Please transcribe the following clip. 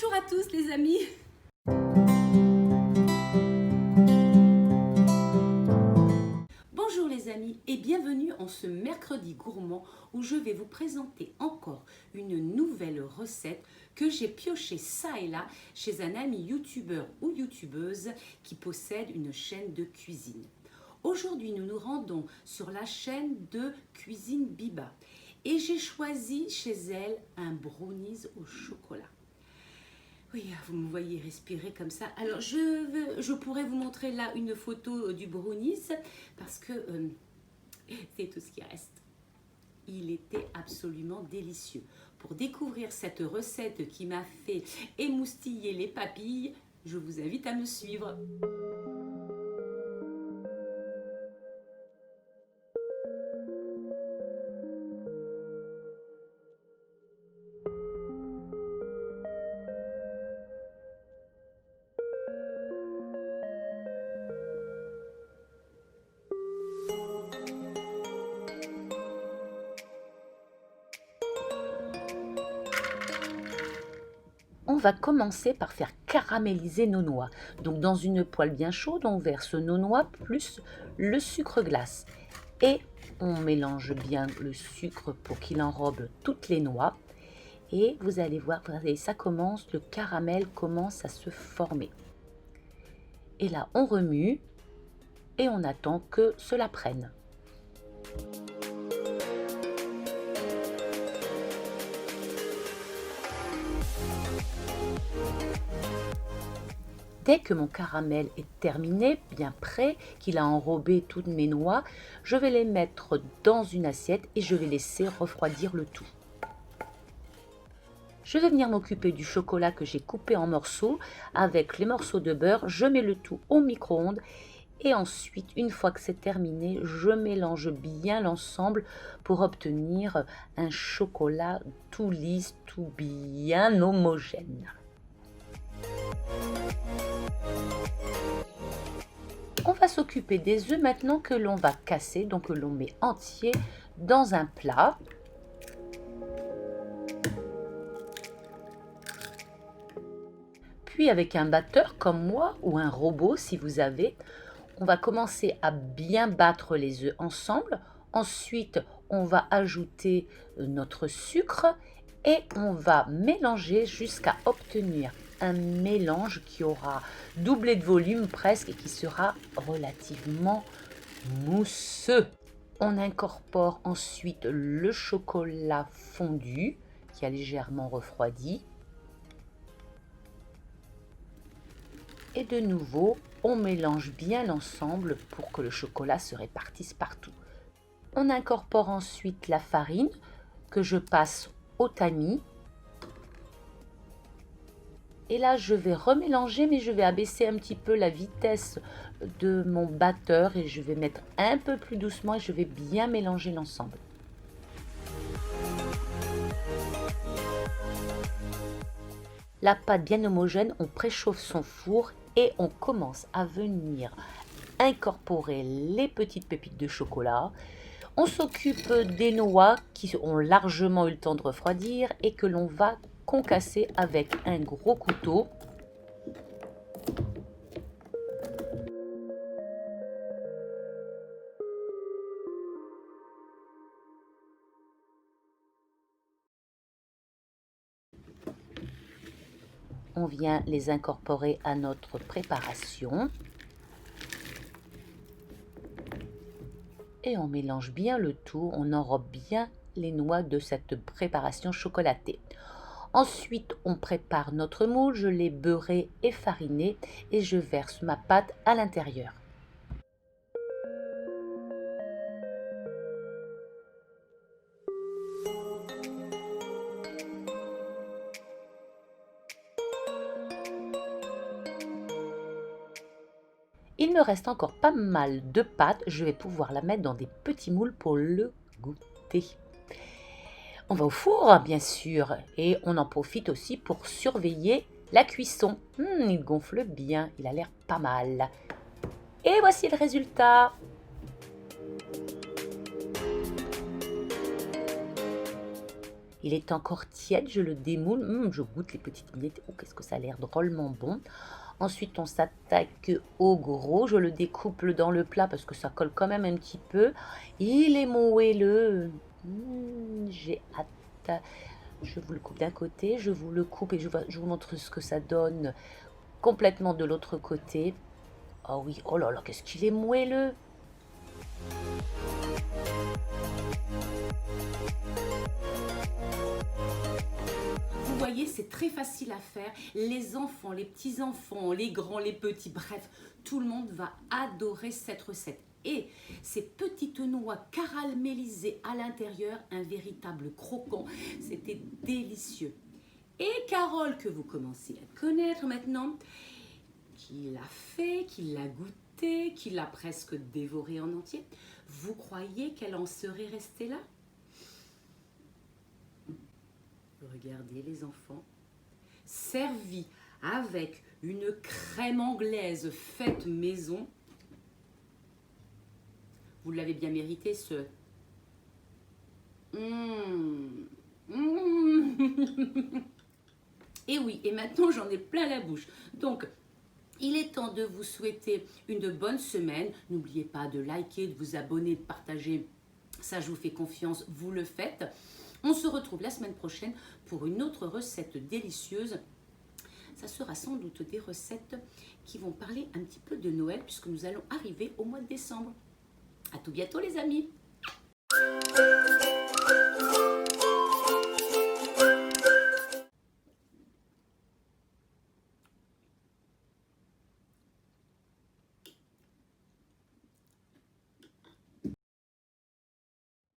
Bonjour à tous les amis. Bonjour les amis et bienvenue en ce mercredi gourmand où je vais vous présenter encore une nouvelle recette que j'ai piochée ça et là chez un ami youtubeur ou youtubeuse qui possède une chaîne de cuisine. Aujourd'hui nous nous rendons sur la chaîne de Cuisine Biba et j'ai choisi chez elle un brownies au chocolat. Oui, vous me voyez respirer comme ça. Alors, je pourrais vous montrer là une photo du brownies parce que c'est tout ce qui reste. Il était absolument délicieux. Pour découvrir cette recette qui m'a fait émoustiller les papilles, je vous invite à me suivre. On va commencer par faire caraméliser nos noix. Donc dans une poêle bien chaude, on verse nos noix plus le sucre glace. Et on mélange bien le sucre pour qu'il enrobe toutes les noix. Et vous allez voir, ça commence, le caramel commence à se former. Et là, on remue et on attend que cela prenne. Dès que mon caramel est terminé, bien prêt, qu'il a enrobé toutes mes noix, je vais les mettre dans une assiette et je vais laisser refroidir le tout. Je vais venir m'occuper du chocolat que j'ai coupé en morceaux avec les morceaux de beurre. Je mets le tout au micro-ondes et ensuite, une fois que c'est terminé, je mélange bien l'ensemble pour obtenir un chocolat tout lisse, tout bien homogène. On va s'occuper des œufs maintenant que l'on va casser, donc que l'on met entier dans un plat. Puis avec un batteur comme moi ou un robot si vous avez, on va commencer à bien battre les œufs ensemble. Ensuite, on va ajouter notre sucre et on va mélanger jusqu'à obtenir un mélange qui aura doublé de volume presque et qui sera relativement mousseux. On incorpore ensuite le chocolat fondu qui a légèrement refroidi. Et de nouveau, on mélange bien l'ensemble pour que le chocolat se répartisse partout. On incorpore ensuite la farine que je passe au tamis. Et là, je vais remélanger, mais je vais abaisser un petit peu la vitesse de mon batteur et je vais mettre un peu plus doucement et je vais bien mélanger l'ensemble. La pâte bien homogène, on préchauffe son four et on commence à venir incorporer les petites pépites de chocolat. On s'occupe des noix qui ont largement eu le temps de refroidir et que l'on va concasser avec un gros couteau. On vient les incorporer à notre préparation. Et on mélange bien le tout, on enrobe bien les noix de cette préparation chocolatée. Ensuite, on prépare notre moule, je l'ai beurré et fariné et je verse ma pâte à l'intérieur. Il me reste encore pas mal de pâte, je vais pouvoir la mettre dans des petits moules pour le goûter. On va au four, bien sûr, et on en profite aussi pour surveiller la cuisson. Il gonfle bien, il a l'air pas mal. Et voici le résultat. Il est encore tiède, je le démoule. Je goûte les petites miettes. Oh, qu'est-ce que ça a l'air drôlement bon. Ensuite, on s'attaque au gros. Je le découpe dans le plat parce que ça colle quand même un petit peu. Il est moelleux. J'ai hâte. Je vous le coupe d'un côté, je vous le coupe et je vous montre ce que ça donne complètement de l'autre côté. Oh oui, oh là là, qu'est-ce qu'il est moelleux! Vous voyez, c'est très facile à faire. Les enfants, les petits-enfants, les grands, les petits, bref, tout le monde va adorer cette recette. Et ces petites noix caramélisées à l'intérieur, un véritable croquant, c'était délicieux. Et Carole, que vous commencez à connaître maintenant, qui l'a fait, qui l'a goûté, qui l'a presque dévoré en entier, vous croyez qu'elle en serait restée là? Regardez les enfants, servi avec une crème anglaise faite maison. Vous l'avez bien mérité, ce... Et oui, et maintenant j'en ai plein la bouche. Donc, il est temps de vous souhaiter une bonne semaine. N'oubliez pas de liker, de vous abonner, de partager. Ça, je vous fais confiance, vous le faites. On se retrouve la semaine prochaine pour une autre recette délicieuse. Ça sera sans doute des recettes qui vont parler un petit peu de Noël puisque nous allons arriver au mois de décembre. À tout bientôt les amis!